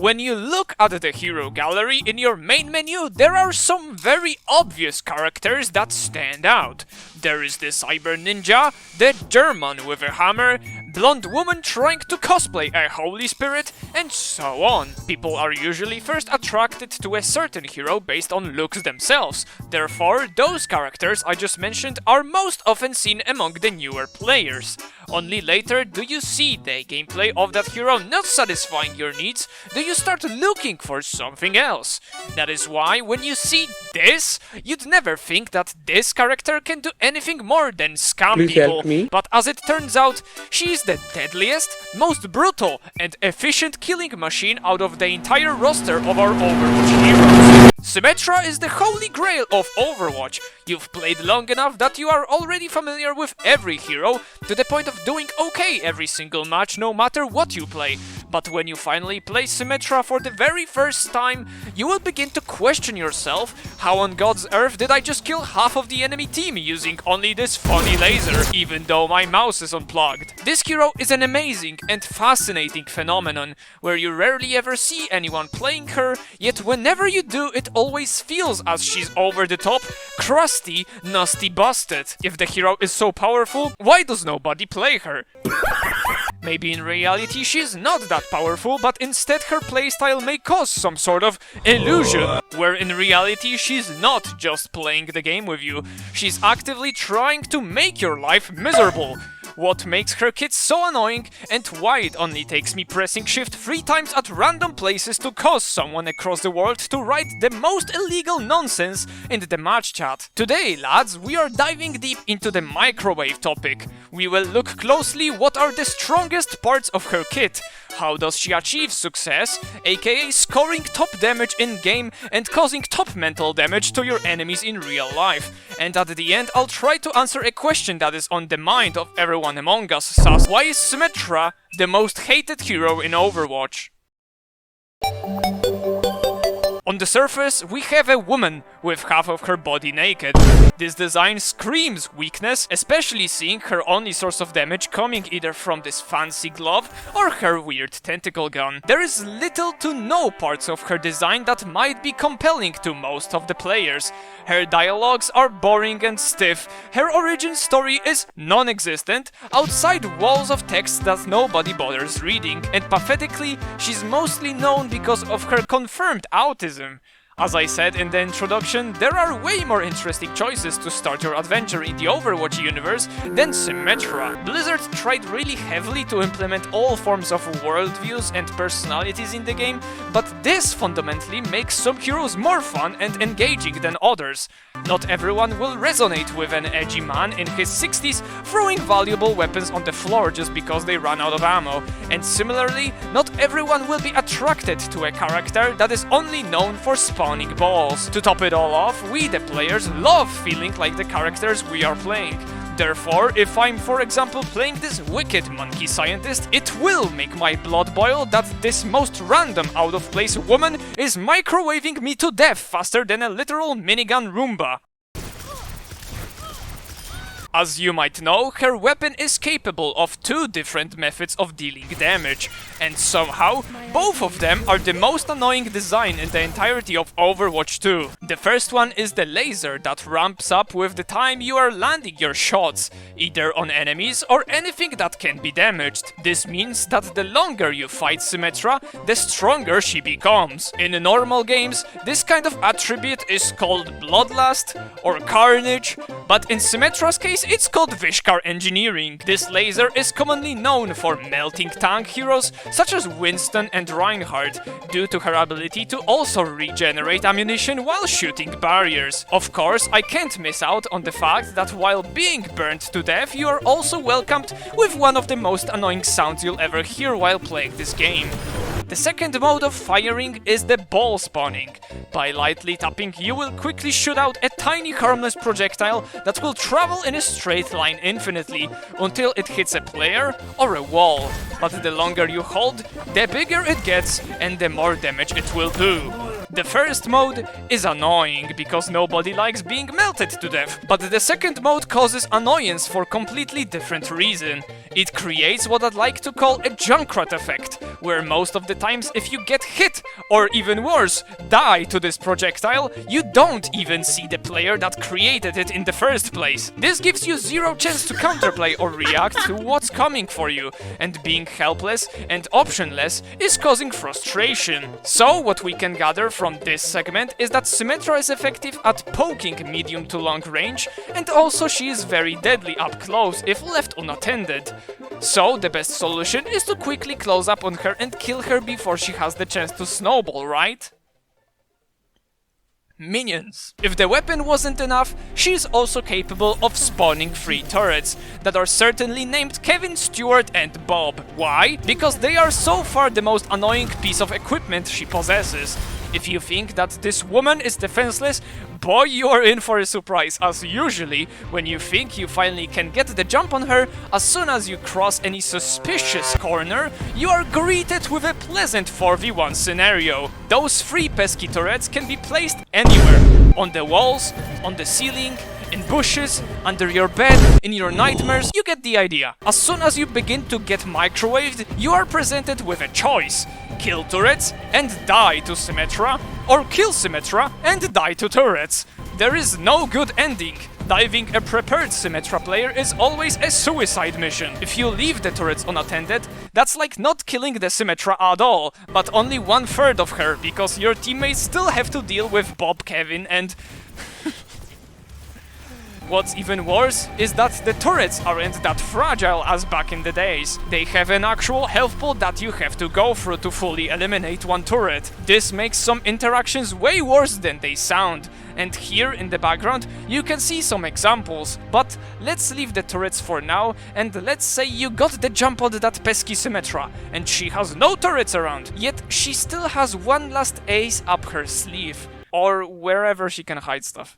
When you look at the hero gallery in your main menu, there are some very obvious characters that stand out. There is the cyber ninja, the German with a hammer, blonde woman trying to cosplay a holy spirit, and so on. People are usually first attracted to a certain hero based on looks themselves. Therefore, those characters I just mentioned are most often seen among the newer players. Only later do you see the gameplay of that hero not satisfying your needs, do you start looking for something else. That is why when you see this, you'd never think that this character can do anything more than scam Please people. help me. But as it turns out, she is the deadliest, most brutal and efficient killing machine out of the entire roster of our Overwatch heroes. Symmetra is the holy grail of Overwatch. You've played long enough that you are already familiar with every hero, to the point of doing okay every single match no matter what you play. But when you finally play Symmetra for the very first time, you will begin to question yourself, how on God's earth did I just kill half of the enemy team using only this funny laser, even though my mouse is unplugged? This hero is an amazing and fascinating phenomenon, where you rarely ever see anyone playing her, yet whenever you do, it always feels as she's over the top, crusty, nasty busted. If the hero is so powerful, why does nobody play her? Maybe in reality she's not that powerful, but instead her playstyle may cause some sort of illusion, where in reality she's not just playing the game with you, she's actively trying to make your life miserable. What makes her kit so annoying, and why it only takes me pressing shift 3 times at random places to cause someone across the world to write the most illegal nonsense in the match chat. Today, lads, we are diving deep into the microwave topic. We will look closely what are the strongest parts of her kit, how does she achieve success, aka scoring top damage in game and causing top mental damage to your enemies in real life. And at the end, I'll try to answer a question that is on the mind of everyone among us, sus. Why is Symmetra the most hated hero in Overwatch? On the surface, we have a woman with half of her body naked. This design screams weakness, especially seeing her only source of damage coming either from this fancy glove or her weird tentacle gun. There is little to no parts of her design that might be compelling to most of the players. Her dialogues are boring and stiff, her origin story is non-existent, outside walls of text that nobody bothers reading, and pathetically, she's mostly known because of her confirmed autism. As I said in the introduction, there are way more interesting choices to start your adventure in the Overwatch universe than Symmetra. Blizzard tried really heavily to implement all forms of worldviews and personalities in the game, but this fundamentally makes some heroes more fun and engaging than others. Not everyone will resonate with an edgy man in his 60s throwing valuable weapons on the floor just because they ran out of ammo, and similarly, not everyone will be attracted to a character that is only known for spawning balls. To top it all off, we the players love feeling like the characters we are playing. Therefore, if I'm for example playing this wicked monkey scientist, it will make my blood boil that this most random out of place woman is microwaving me to death faster than a literal minigun Roomba. As you might know, her weapon is capable of 2 different methods of dealing damage, and somehow, both of them are the most annoying design in the entirety of Overwatch 2. The first one is the laser that ramps up with the time you are landing your shots, either on enemies or anything that can be damaged. This means that the longer you fight Symmetra, the stronger she becomes. In normal games, this kind of attribute is called Bloodlust or Carnage, but in Symmetra's case, it's called Vishkar Engineering. This laser is commonly known for melting tank heroes such as Winston and Reinhardt, due to her ability to also regenerate ammunition while shooting barriers. Of course, I can't miss out on the fact that while being burnt to death, you are also welcomed with one of the most annoying sounds you'll ever hear while playing this game. The second mode of firing is the ball spawning. By lightly tapping, you will quickly shoot out a tiny harmless projectile that will travel in a straight line infinitely until it hits a player or a wall. But the longer you hold, the bigger it gets and the more damage it will do. The first mode is annoying because nobody likes being melted to death, but the second mode causes annoyance for completely different reason. It creates what I'd like to call a Junkrat effect, where most of the times if you get hit, or even worse, die to this projectile, you don't even see the player that created it in the first place. This gives you zero chance to counterplay or react to what's coming for you, and being helpless and optionless is causing frustration. So what we can gather from this segment is that Symmetra is effective at poking medium to long range, and also she is very deadly up close if left unattended. So the best solution is to quickly close up on her and kill her before she has the chance to snowball, right? Minions. If the weapon wasn't enough, she is also capable of spawning 3 turrets that are certainly named Kevin, Stuart and Bob. Why? Because they are so far the most annoying piece of equipment she possesses. If you think that this woman is defenseless, boy, you are in for a surprise, as usually, when you think you finally can get the jump on her, as soon as you cross any suspicious corner, you are greeted with a pleasant 4v1 scenario. Those 3 pesky turrets can be placed anywhere. On the walls, on the ceiling, in bushes, under your bed, in your nightmares, you get the idea. As soon as you begin to get microwaved, you are presented with a choice. Kill turrets and die to Symmetra, or kill Symmetra and die to turrets. There is no good ending. Diving a prepared Symmetra player is always a suicide mission. If you leave the turrets unattended, that's like not killing the Symmetra at all, but only 1/3 of her, because your teammates still have to deal with Bob, Kevin and... What's even worse is that the turrets aren't that fragile as back in the days. They have an actual health pool that you have to go through to fully eliminate one turret. This makes some interactions way worse than they sound. And here in the background you can see some examples. But let's leave the turrets for now, and let's say you got the jump on that pesky Symmetra and she has no turrets around, yet she still has one last ace up her sleeve. Or wherever she can hide stuff.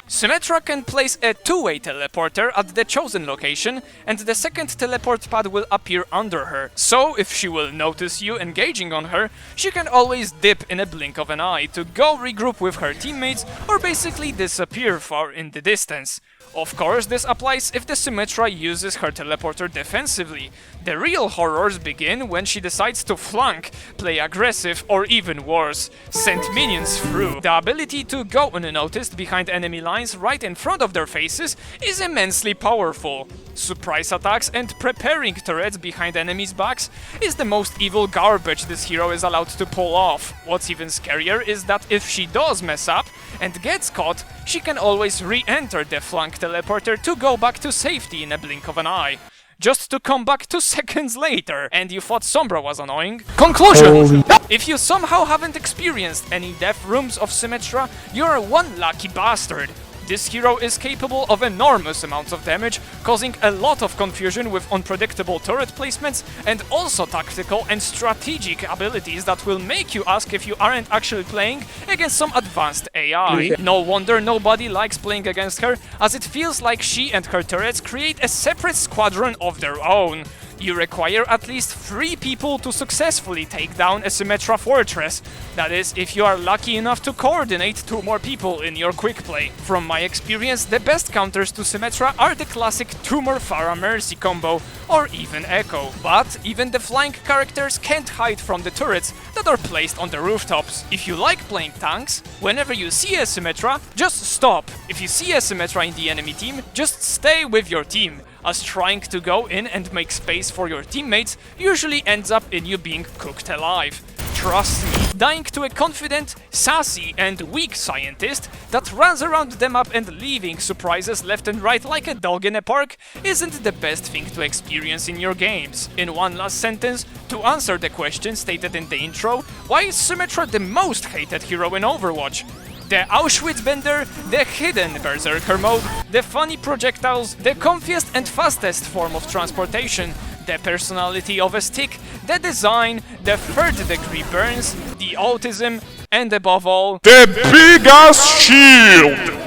Symmetra can place a 2-way teleporter at the chosen location, and the second teleport pad will appear under her. So, if she will notice you engaging on her, she can always dip in a blink of an eye to go regroup with her teammates or basically disappear far in the distance. Of course, this applies if the Symmetra uses her teleporter defensively. The real horrors begin when she decides to flank, play aggressive, or even worse, send minions through. The ability to go unnoticed behind enemy lines right in front of their faces is immensely powerful. Surprise attacks and preparing turrets behind enemies' backs is the most evil garbage this hero is allowed to pull off. What's even scarier is that if she does mess up and gets caught, she can always re-enter the flank teleporter to go back to safety in a blink of an eye, just to come back 2 seconds later. And you thought Sombra was annoying? Conclusion! If you somehow haven't experienced any death rooms of Symmetra, you're one lucky bastard. This hero is capable of enormous amounts of damage, causing a lot of confusion with unpredictable turret placements, and also tactical and strategic abilities that will make you ask if you aren't actually playing against some advanced AI. No wonder nobody likes playing against her, as it feels like she and her turrets create a separate squadron of their own. You require at least 3 people to successfully take down a Symmetra fortress. That is, if you are lucky enough to coordinate 2 more people in your quick play. From my experience, the best counters to Symmetra are the classic Tumor Pharah Mercy combo, or even Echo. But even the flying characters can't hide from the turrets that are placed on the rooftops. If you like playing tanks, whenever you see a Symmetra, just stop. If you see a Symmetra in the enemy team, just stay with your team, as trying to go in and make space for your teammates usually ends up in you being cooked alive. Trust me, dying to a confident, sassy and weak scientist that runs around the map and leaving surprises left and right like a dog in a park isn't the best thing to experience in your games. In one last sentence, to answer the question stated in the intro, why is Symmetra the most hated hero in Overwatch? The Auschwitz Bender, the hidden Berserker mode, the funny projectiles, the comfiest and fastest form of transportation, the personality of a stick, the design, the 3rd degree burns, the autism, and above all, the big-ass shield!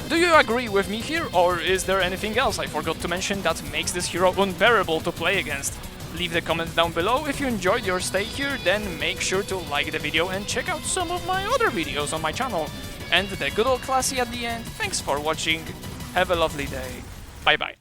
Do you agree with me here, or is there anything else I forgot to mention that makes this hero unbearable to play against? Leave the comments down below if you enjoyed your stay here, then make sure to like the video and check out some of my other videos on my channel. And the good old classy at the end, thanks for watching, have a lovely day, bye bye.